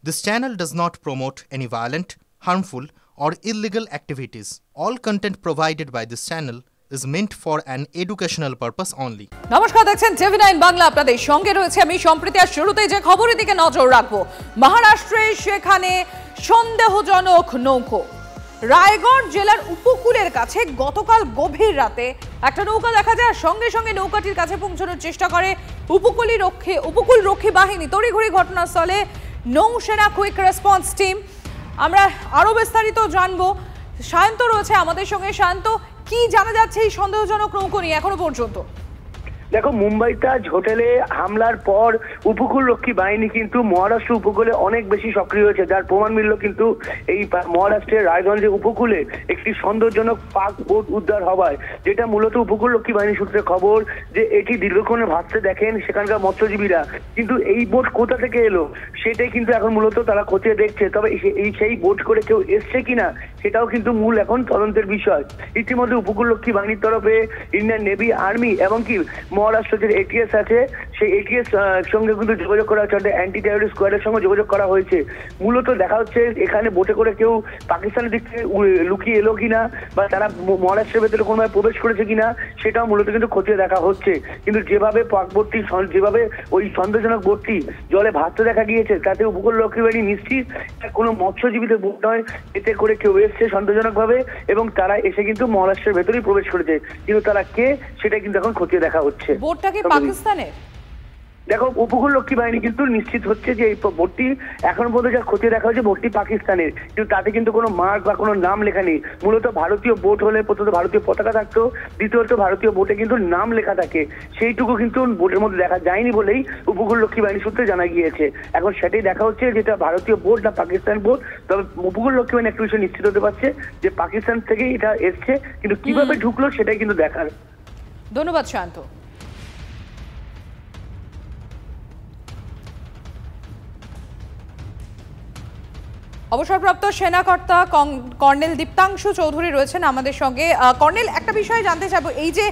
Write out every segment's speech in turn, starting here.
This channel does not promote any violent, harmful, or illegal activities. All content provided by this channel is meant for an educational purpose only. নমস্কার, দেখছেন টিভি9 বাংলা। আপনাদের সঙ্গে রয়েছে আমি সম্প্রীতি। আর শুরুতেই যে খবরের দিকে নজর রাখবো, মহারাষ্ট্রে সেখানে সন্দেহজনক নৌকো। রায়গড় জেলার উপকূলের কাছে গতকাল গভীর রাতে একটা নৌকা দেখা যায়। সঙ্গে সঙ্গে নৌকাটির কাছে পৌঁছানোর চেষ্টা করে উপকূল রক্ষী বাহিনী। তড়িঘড়ি ঘটনাস্থলে নৌসেনা কুইক রেসপন্স টিম। আমরা আরো বিস্তারিত জানবো। শান্ত রয়েছে আমাদের সঙ্গে। শান্ত, কি জানা যাচ্ছে এই সন্দেহজনক নৌকো নিয়ে এখনো পর্যন্ত? দেখো, মুম্বাই তাজ হোটেলে হামলার পর উপকূল রক্ষী বাহিনী কিন্তু মহারাষ্ট্র উপকূলে অনেক বেশি সক্রিয় হয়েছে, যার প্রমাণ মিলল কিন্তু এই মহারাষ্ট্রের রায়গঞ্জের উপকূলে একটি সন্দেহজনক পাক বোট উদ্ধার হওয়ায়, যেটা মূলত উপকূল রক্ষী বাহিনী সূত্রে খবর যে এটি দীর্ঘক্ষণে ভাসতে দেখেন সেখানকার মৎস্যজীবীরা। কিন্তু এই বোট কোথা থেকে এলো সেটাই কিন্তু এখন মূলত তারা খতিয়ে দেখছে। তবে সেই বোট করে কেউ এসছে কিনা সেটাও কিন্তু মূল এখন তদন্তের বিষয়। ইতিমধ্যে উপকূল রক্ষী বাহিনীর তরফে ইন্ডিয়ান নেভি, আর্মি এবং কি মহারাষ্ট্র যে এটিএস আছে সেই এটিএস সঙ্গে কিন্তু যোগাযোগ করা হচ্ছে, অ্যান্টি টেররিস্ট স্কোয়াডের সঙ্গে যোগাযোগ করা হয়েছে। মূলত দেখা হচ্ছে এখানে বোটে করে কেউ পাকিস্তানের দিক থেকে লুকিয়ে এলো কিনা বা তারা মহারাষ্ট্রের ভেতরে কোনোভাবে প্রবেশ করেছে কিনা সেটাও মূলত কিন্তু খতিয়ে দেখা হচ্ছে। কিন্তু যেভাবে পাক বোটটি, যেভাবে ওই সন্দেহজনক বোটটি জলে ভাসতে দেখা গিয়েছে, তাতে উপকূল রক্ষী বাহিনী নিশ্চিত কোনো মৎস্যজীবীদের বোট নয়, এতে করে কেউ এসছে সন্দেহজনক ভাবে এবং তারা এসে কিন্তু মহারাষ্ট্রের ভেতরেই প্রবেশ করেছে। কিন্তু তারা কে সেটা কিন্তু এখন খতিয়ে দেখা হচ্ছে। বোটটাকে পাকিস্তানের? দেখো, উপকূল রক্ষী বাহিনী কিন্তু নিশ্চিত হচ্ছে যে এই বোটটি এখন পর্যন্ত যা খতিয়ে দেখা হচ্ছে বোটটি পাকিস্তানের, কিন্তু তাতে কিন্তু কোনো মার্ক বা কোনো নাম লেখা নেই। মূলত ভারতীয় বোট হলে প্রথমত ভারতীয় পতাকা থাকতো, দ্বিতীয়ত ভারতীয় বোটে কিন্তু নাম লেখা থাকে, সেইটুকু কিন্তু বোটের মধ্যে দেখা যায়নি বলেই উপকূল রক্ষী বাহিনী সূত্রে জানা গিয়েছে। এখন সেটাই দেখা হচ্ছে যেটা ভারতীয় বোট না পাকিস্তান বোট। তবে উপকূল রক্ষী বাহিনী একটা বিষয় নিশ্চিত হতে পারছে যে পাকিস্তান থেকেই এটা এসছে, কিন্তু কিভাবে ঢুকলো সেটাই কিন্তু দেখার। ধন্যবাদ শান্ত। অবসরপ্রাপ্ত সেনাকর্তা কর্নেল দীপ্তাংশু চৌধুরী রয়েছেন আমাদের সঙ্গে। কর্নেল, একটা বিষয় জানতে চাইবো, এই যে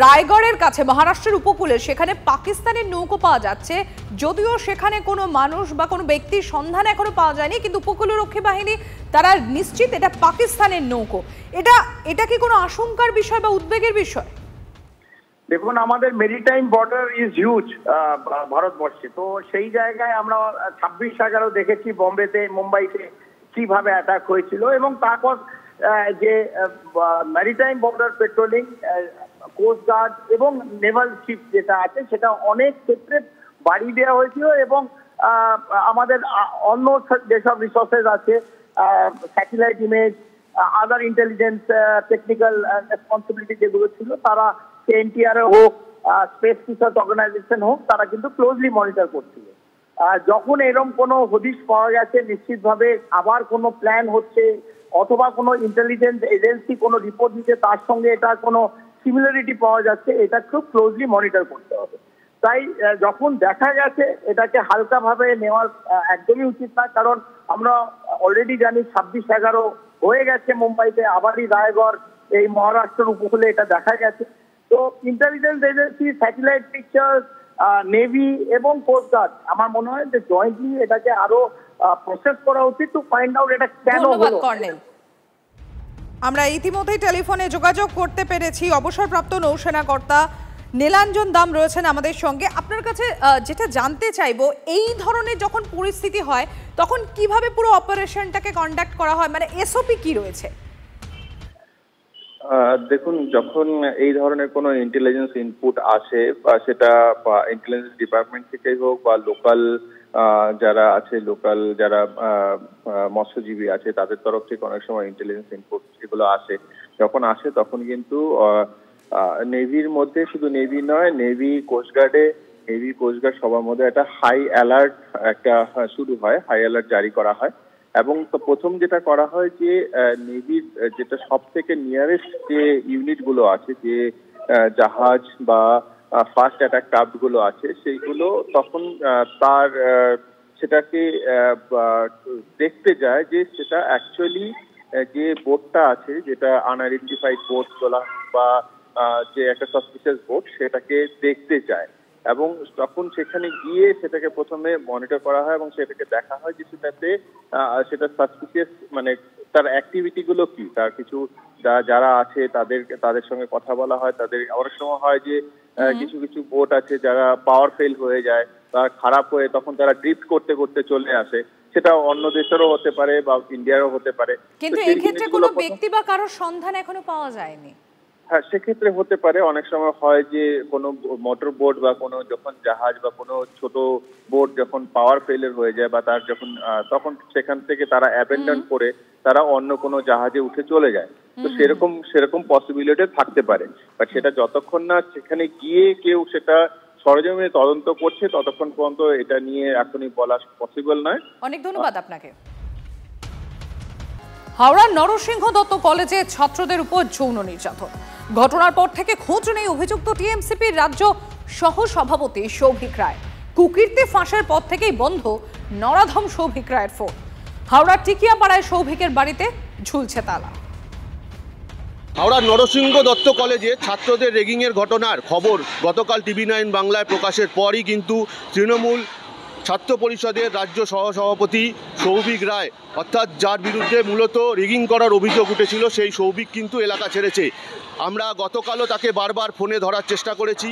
রায়গড়ের কাছে মহারাষ্ট্রের উপকূলে সেখানে পাকিস্তানের নৌকো পাওয়া যাচ্ছে, যদিও সেখানে কোনো মানুষ বা কোনো ব্যক্তির সন্ধান এখনো পাওয়া যায়নি, কিন্তু উপকূলরক্ষী বাহিনী তারা নিশ্চিত এটা পাকিস্তানের নৌকো। এটা কি কোনো আশঙ্কার বিষয় বা উদ্বেগের বিষয়? দেখুন, আমাদের মেরিটাইম বর্ডার ইজ হিউজ ভারতবর্ষে। তো সেই জায়গায় আমরা 26/11 দেখেছি বোম্বেতে, মুম্বাইতে কিভাবে অ্যাটাক হয়েছিল, এবং তারপর যে maritime border patrolling, coast guard এবং নেভাল শিপ যেটা আছে সেটা অনেক ক্ষেত্রে বাড়িয়ে দেওয়া হয়েছিল। এবং আমাদের অন্য যেসব রিসোর্সেস আছে, স্যাটেলাইট ইমেজ, আদার ইন্টেলিজেন্স, টেকনিক্যাল রেসপন্সিবিলিটি যেগুলো ছিল, তারা এনটিআর হোক, স্পেস রিসার্চ অর্গানাইজেশন হোক, তারা কিন্তু ক্লোজলি মনিটর করছিল। যখন এরকম কোনো হদিশ পাওয়া গেছে নিশ্চিতভাবে আবার কোনো প্ল্যান হচ্ছে অথবা কোনো ইন্টেলিজেন্স এজেন্সি কোনো রিপোর্ট দিচ্ছে, তার সঙ্গে এটা কোনো সিমিলারিটি পাওয়া যাচ্ছে, এটা খুব ক্লোজলি মনিটর করতে হবে। তাই যখন দেখা গেছে এটাকে হালকাভাবে নেওয়ার একদমই উচিত না, কারণ আমরা অলরেডি জানি 26/11 হয়ে গেছে মুম্বাইতে, আবারই রায়গড় এই মহারাষ্ট্রের উপকূলে এটা দেখা গেছে। তো intelligence agency, satellite pictures, navy এবং কোস্ট গার্ড, আমার মনে হয় যে জয়েন্টলি এটাকে আরো প্রসেস করা উচিত টু ফাইন্ড আউট এটা কেন হলো। আমরা ইতিমধ্যেই টেলিফোনে যোগাযোগ করতে পেরেছি অবসরপ্রাপ্ত নৌসেনা কর্তা নীলাঞ্জন দাম রয়েছেন আমাদের সঙ্গে। আপনার কাছে যেটা জানতে চাইবো, এই ধরনের যখন পরিস্থিতি হয় তখন কিভাবে পুরো অপারেশনটাকে কন্ডাক্ট করা হয়, মানে এসওপি কি রয়েছে? দেখুন, যখন এই ধরনের কোনো ইন্টেলিজেন্স ইনপুট আসে, বা সেটা ইন্টেলিজেন্স ডিপার্টমেন্ট থেকেই হোক বা লোকাল যারা আছে, লোকাল যারা মৎস্যজীবী আছে তাদের তরফ থেকে অনেক সময় ইন্টেলিজেন্স ইনপুট এগুলো আসে, যখন আসে তখন কিন্তু নেভির মধ্যে, শুধু নেভি নয়, নেভি কোস্টগার্ড সবার মধ্যে একটা হাই অ্যালার্ট শুরু হয়, হাই অ্যালার্ট জারি করা হয়। এবং তো প্রথম যেটা করা হয় যে নেভির যেটা সব থেকে নিয়ারেস্ট যে ইউনিট গুলো আছে, যে জাহাজ বা ফার্স্ট অ্যাটাক ক্রাফট গুলো আছে, সেইগুলো তখন তার সেটাকে দেখতে যায় যে সেটা অ্যাকচুয়ালি যে বোটটা আছে, যেটা আনআইডেন্টিফাইড বোট তোলা বা যে একটা সাসপিশিয়াস বোট, সেটাকে দেখতে যায়। এবং তখন সেখানে গিয়ে সেটাকে প্রথমে মনিটর করা হয় এবং সেটাকে দেখা হয় যে সেটা সাসপিসিয়াস, মানে তার অ্যাক্টিভিটি গুলো কি, তার কিছু যারা আছে তাদের সঙ্গে কথা বলা হয়। তাদের অনেক সময় হয় যে কিছু কিছু বোট আছে যারা পাওয়ার ফেল হয়ে যায় বা খারাপ হয়ে তখন তারা ড্রিফট করতে করতে চলে আসে। সেটা অন্য দেশেরও হতে পারে বা ইন্ডিয়ারও হতে পারে, কিন্তু এই ক্ষেত্রে কোনো ব্যক্তি বা কারোর সন্ধান এখনো পাওয়া যায়নি। হ্যাঁ, সেক্ষেত্রে হতে পারে। অনেক সময় হয় যে কোনো মোটর বোট বা কোনো যখন জাহাজ বা কোনো ছোট বোট যখন পাওয়ার ফেলিয়ার হয়ে যায় বা তার যখন তখন সেখান থেকে তারা অ্যাবেন্ডন করে তারা অন্য কোনো জাহাজে উঠে চলে যায়। তো সেরকম পসিবিলিটি থাকতে পারে, বাট সেটা যতক্ষণ না সেখানে গিয়ে কেউ সেটা সরজমিনে তদন্ত করছে ততক্ষণ পর্যন্ত এটা নিয়ে এখনই বলা পসিবল নয়। অনেক ধন্যবাদ আপনাকে। হাওড়ার নরসিংহ দত্ত কলেজে ছাত্রদের উপর যৌন নির্যাতন ঘটনার পর থেকে খোঁজ নেই অভিযুক্ত টিএমসিপির রাজ্য সহ সভাপতি সৌভিক রায়। কুকীর্তি ফাঁসের পর থেকেই বন্ধ নরাধম সৌভিক রায়ের ফোন। হাওড়ার টিকিয়াপাড়ায় সৌভিকের বাড়িতে ঝুলছে তালা। হাওড়ার নরসিংহ দত্ত কলেজে ছাত্রদের রেগিংয়ের ঘটনার খবর গতকাল TV9 বাংলায় প্রকাশের পরই কিন্তু তৃণমূল ছাত্র পরিষদের রাজ্য সহসভাপতি সৌভিক রায়, অর্থাৎ যার বিরুদ্ধে মূলত রেগিং করার অভিযোগ উঠেছিল, সেই সৌভিক কিন্তু এলাকা ছেড়েছে। আমরা গতকালও তাকে বারবার ফোনে ধরার চেষ্টা করেছি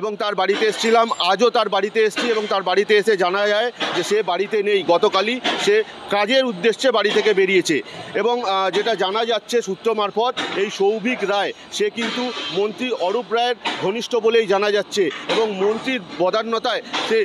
এবং তার বাড়িতে এসেছিলাম, আজও তার বাড়িতে এসেছি এবং তার বাড়িতে এসে জানা যায় যে সে বাড়িতে নেই। গতকালই সে কাজের উদ্দেশ্যে বাড়ি থেকে বেরিয়েছে এবং যেটা জানা যাচ্ছে সূত্র মারফত, এই সৌভিক রায় সে কিন্তু মন্ত্রী অরূপ রায়ের ঘনিষ্ঠ বলেই জানা যাচ্ছে এবং মন্ত্রীর বদান্যতায় সে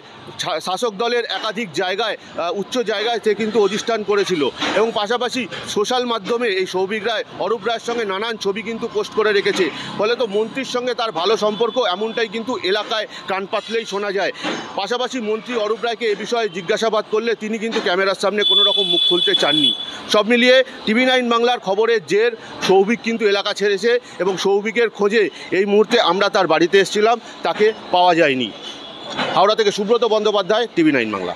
শাসক দলের একাধিক জায়গায় উচ্চ জায়গায় সে কিন্তু অধিষ্ঠান করেছিল এবং পাশাপাশি সোশ্যাল মাধ্যমে এই সৌভিক রায় অরূপ রায়ের সঙ্গে নানান ছবি কিন্তু পোস্ট করে রেখেছে। ফলে তো মন্ত্রীর সঙ্গে তার ভালো সম্পর্ক, এমনটাই কিন্তু এলাকায় কান পাতলেই শোনা যায়। পাশাপাশি মন্ত্রী অরূপ রায়কে এ বিষয়ে জিজ্ঞাসাবাদ করলে তিনি কিন্তু ক্যামেরার সামনে কোনো রকম মুখ খুলতে চাননি। সব মিলিয়ে TV9 বাংলার খবরের জের সৌভিক কিন্তু এলাকা ছেড়েছে এবং সৌভিকের খোঁজে এই মুহূর্তে আমরা তার বাড়িতে এসেছিলাম, তাকে পাওয়া যায়নি। হাওড়া থেকে সুব্রত বন্দ্যোপাধ্যায়, TV9 বাংলা।